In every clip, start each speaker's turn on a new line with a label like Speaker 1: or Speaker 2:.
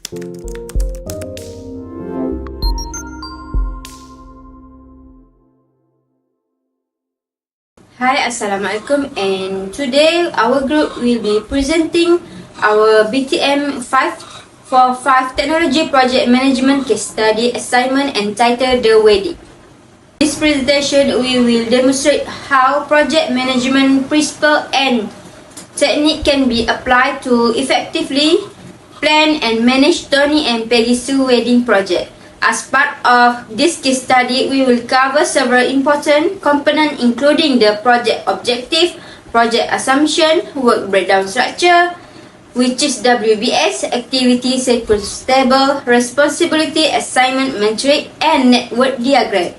Speaker 1: Hi, Assalamualaikum, and today our group will be presenting our BTM545 Technology Project Management Case Study Assignment entitled The Wedding. In this presentation, we will demonstrate how project management principle and technique can be applied to effectively plan and manage Tony and Peggy Sue wedding project. As part of this case study, we will cover several important components including the project objective, project assumption, work breakdown structure, which is WBS, activity sequence table, responsibility assignment matrix, and network diagram.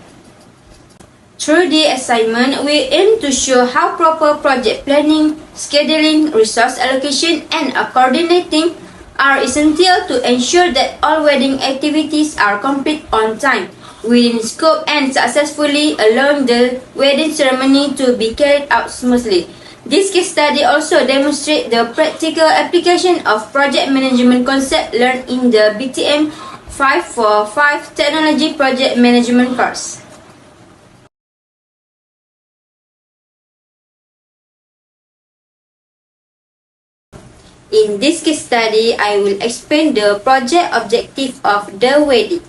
Speaker 1: Through the assignment, we aim to show how proper project planning, scheduling, resource allocation, and coordinating are essential to ensure that all wedding activities are complete on time, within scope, and successfully, allowing the wedding ceremony to be carried out smoothly. This case study also demonstrates the practical application of project management concept learned in the BTM 545 Technology Project Management course. In this case study, I will explain the project objective of the wedding.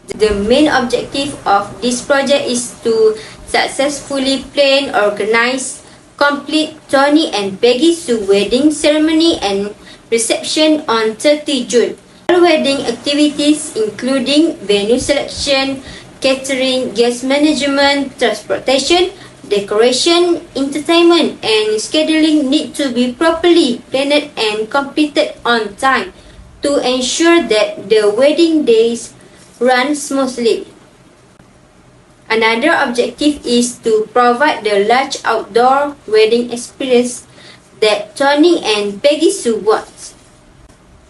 Speaker 1: The main objective of this project is to successfully plan, organize, complete Tony and Peggy Sue wedding ceremony and reception on 30 June. All wedding activities including venue selection, catering, guest management, transportation, decoration, entertainment, and scheduling need to be properly planned and completed on time to ensure that the wedding days run smoothly. Another objective is to provide the large outdoor wedding experience that Tony and Peggy Sue want.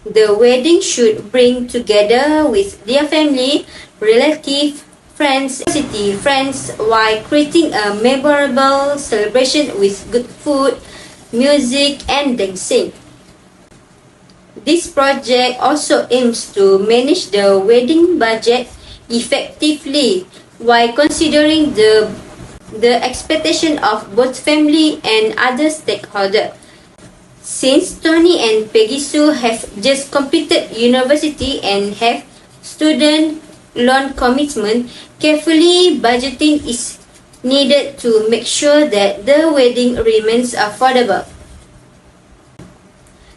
Speaker 1: The wedding should bring together with their family, relatives, friends, city friends while creating a memorable celebration with good food, music, and dancing. This project also aims to manage the wedding budget effectively while considering the expectation of both family and other stakeholders. Since Tony and Peggy Sue have just completed university and have student loan commitment, carefully budgeting is needed to make sure that the wedding remains affordable.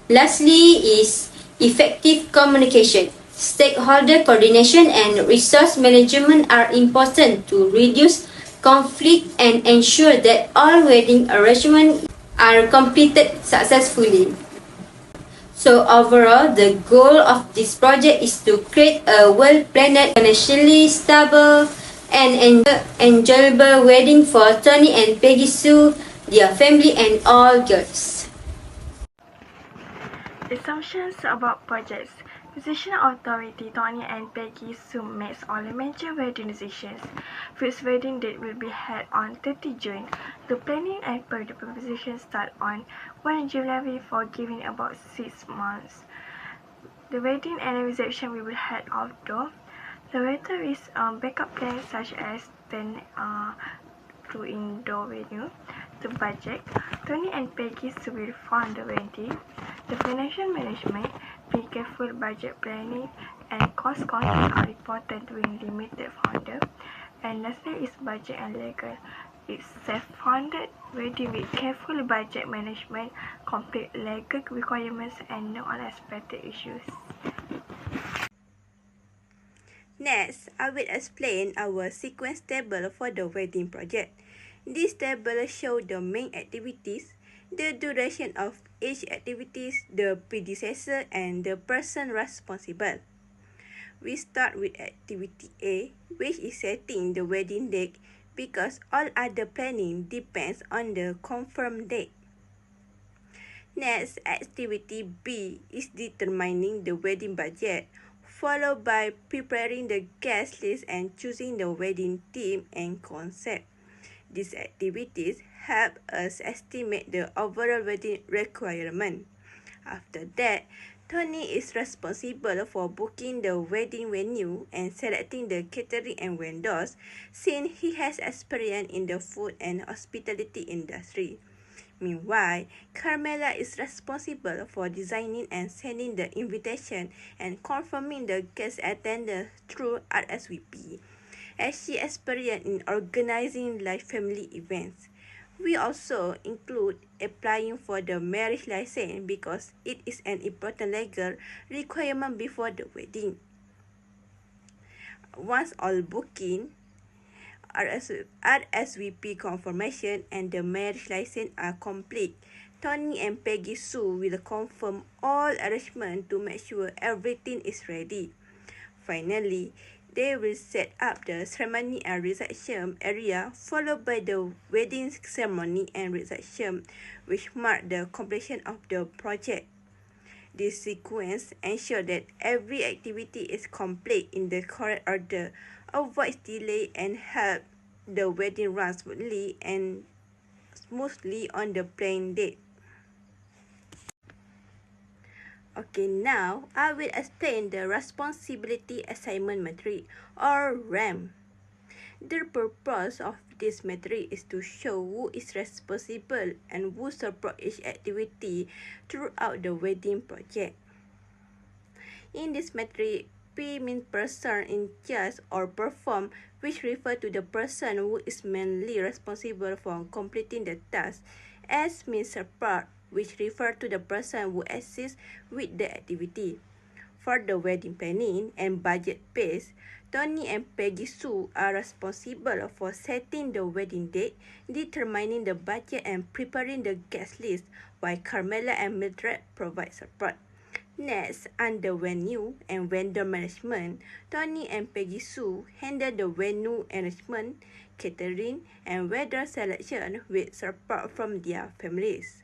Speaker 1: Lastly is effective communication. Stakeholder coordination and resource management are important to reduce conflict and ensure that all wedding arrangements are completed successfully. So overall, the goal of this project is to create a well-planned, financially stable, and enjoyable wedding for Tony and Peggy Sue, their family, and all guests.
Speaker 2: Assumptions about projects. Decision authority Tony and Peggy Sue makes all the major wedding decisions. First wedding date will be held on 30 June. The planning and preparation start on 1 July for giving about 6 months. The wedding and reception will be held outdoor. The latter is backup plans such as 10 to indoor venue. The budget. Tony and Peggy Sue will fund the wedding. The financial management. Be careful budget planning and cost control are important when limited founder. And lastly is budget and legal. It's self-funded wedding with careful budget management, complete legal requirements, and no unexpected issues.
Speaker 3: Next, I will explain our sequence table for the wedding project. This table shows the main activities, the duration of each activities, the predecessor, and the person responsible. We start with activity A, which is setting the wedding date because all other planning depends on the confirmed date. Next, activity B is determining the wedding budget, followed by preparing the guest list and choosing the wedding theme and concept. These activities help us estimate the overall wedding requirement. After that, Tony is responsible for booking the wedding venue and selecting the catering and vendors, since he has experience in the food and hospitality industry. Meanwhile, Carmela is responsible for designing and sending the invitation and confirming the guest attendance through RSVP, as she experienced in organizing live family events. We also include applying for the marriage license because it is an important legal requirement before the wedding. Once all booking, RSVP confirmation and the marriage license are complete, Tony and Peggy Sue will confirm all arrangements to make sure everything is ready. Finally, they will set up the ceremony and reception area, followed by the wedding ceremony and reception, which mark the completion of the project. This sequence ensures that every activity is complete in the correct order, avoids delay, and help the wedding run smoothly on the planned date. Okay, now I will explain the Responsibility Assignment Matrix, or RAM. The purpose of this matrix is to show who is responsible and who support each activity throughout the wedding project. In this matrix, P means person in charge or perform, which refer to the person who is mainly responsible for completing the task. S means support, which refer to the person who assists with the activity. For the wedding planning and budget phase, Tony and Peggy Sue are responsible for setting the wedding date, determining the budget, and preparing the guest list, while Carmela and Mildred provide support. Next, under venue and vendor management, Tony and Peggy Sue handle the venue arrangement, catering, and vendor selection with support from their families.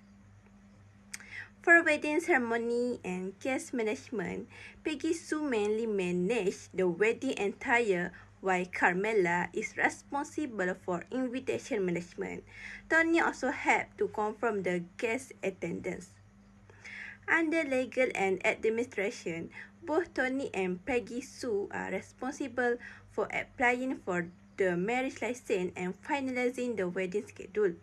Speaker 3: For wedding ceremony and guest management, Peggy Sue mainly managed the wedding attire, while Carmela is responsible for invitation management. Tony also helped to confirm the guest attendance. Under legal and administration, both Tony and Peggy Sue are responsible for applying for the marriage license and finalizing the wedding schedule.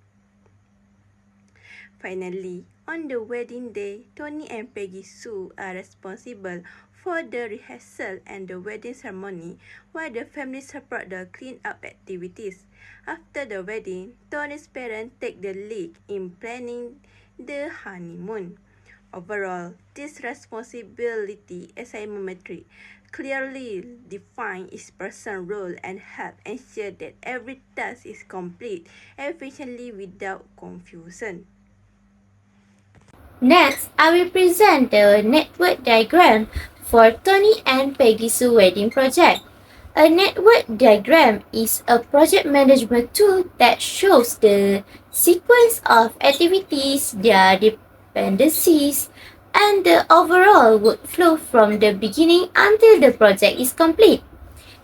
Speaker 3: Finally, on the wedding day, Tony and Peggy Sue are responsible for the rehearsal and the wedding ceremony, while the family support the clean-up activities. After the wedding, Tony's parents take the lead in planning the honeymoon. Overall, this responsibility assignment matrix clearly define each person's role and help ensure that every task is complete efficiently without confusion.
Speaker 1: Next, I will present the network diagram for Tony and Peggy Sue wedding project. A network diagram is a project management tool that shows the sequence of activities, their dependencies, and the overall workflow from the beginning until the project is complete.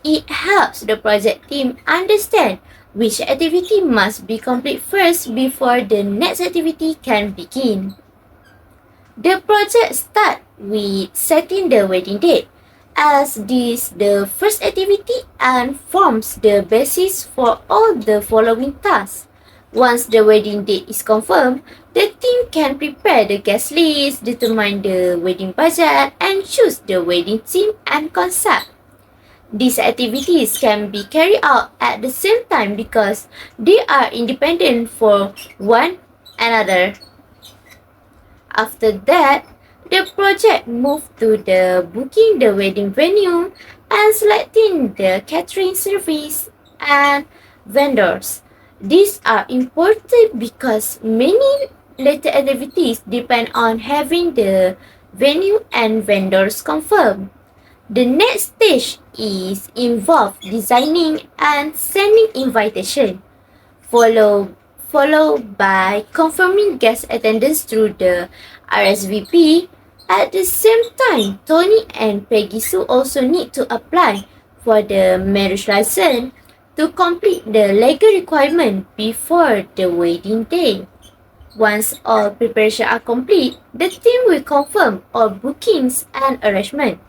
Speaker 1: It helps the project team understand which activity must be complete first before the next activity can begin. The project starts with setting the wedding date, as this the first activity and forms the basis for all the following tasks. Once the wedding date is confirmed, the team can prepare the guest list, determine the wedding budget, and choose the wedding theme and concept. These activities can be carried out at the same time because they are independent for one another. After that, the project moved to the booking the wedding venue and selecting the catering service and vendors. These are important because many later activities depend on having the venue and vendors confirmed. The next stage is involve designing and sending invitation, followed by confirming guest attendance through the RSVP. At the same time, Tony and Peggy Sue also need to apply for the marriage license to complete the legal requirement before the wedding day.
Speaker 4: Once all preparations are complete, the team will confirm all bookings and arrangement,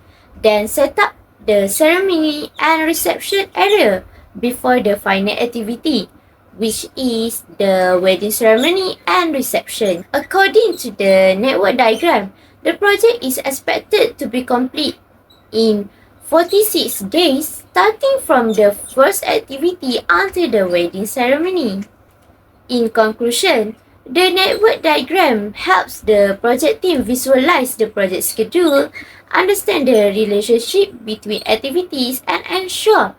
Speaker 4: then set up the ceremony and reception area before the final activity, which is the wedding ceremony and reception. According to the network diagram, the project is expected to be complete in 46 days, starting from the first activity until the wedding ceremony. In conclusion, the network diagram helps the project team visualize the project schedule, understand the relationship between activities, and ensure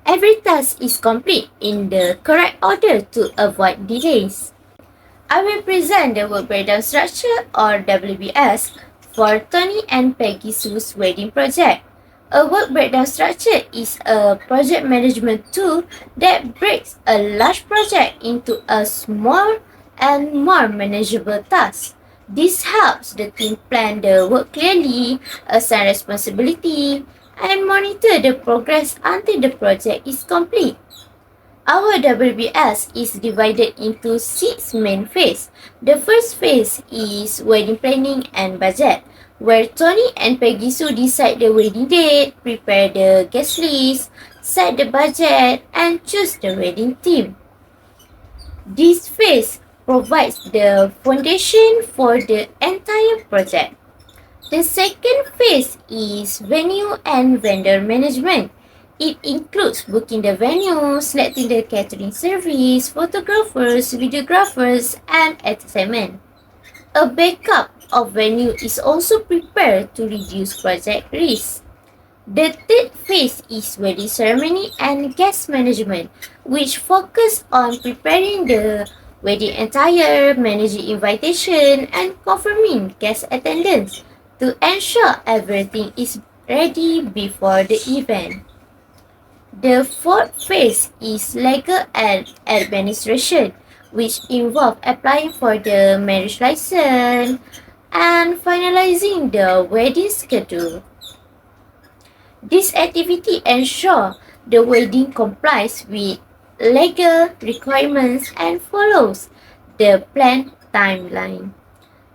Speaker 4: every task is complete in the correct order to avoid delays. I will present the work breakdown structure or WBS for Tony and Peggy Sue's wedding project. A work breakdown structure is a project management tool that breaks a large project into a small and more manageable task. This helps the team plan the work clearly, assign responsibility, and monitor the progress until the project is complete. Our WBS is divided into 6 main phases. The first phase is wedding planning and budget, where Tony and Peggy Sue decide the wedding date, prepare the guest list, set the budget, and choose the wedding theme. This phase provides the foundation for the entire project. The second phase is venue and vendor management. It includes booking the venue, selecting the catering service, photographers, videographers, and entertainment. A backup of venue is also prepared to reduce project risk. The third phase is wedding ceremony and guest management, which focus on preparing the wedding attire, managing invitation, and confirming guest attendance to ensure everything is ready before the event. The fourth phase is legal and administration, which involve applying for the marriage license and finalizing the wedding schedule. This activity ensures the wedding complies with legal requirements and follows the planned timeline.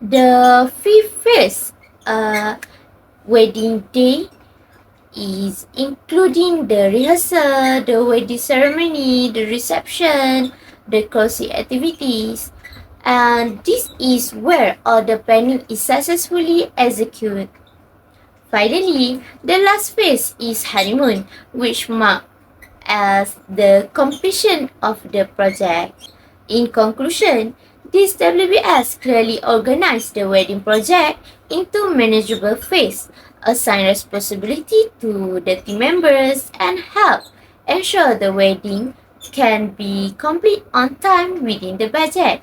Speaker 4: The fifth phase, wedding day, is including the rehearsal, the wedding ceremony, the reception, the closing activities, and this is where all the planning is successfully executed. Finally, the last phase is honeymoon, which marks as the completion of the project. In conclusion, this WBS clearly organized the wedding project into manageable phase, assign responsibility to the team members, and help ensure the wedding can be complete on time within the budget.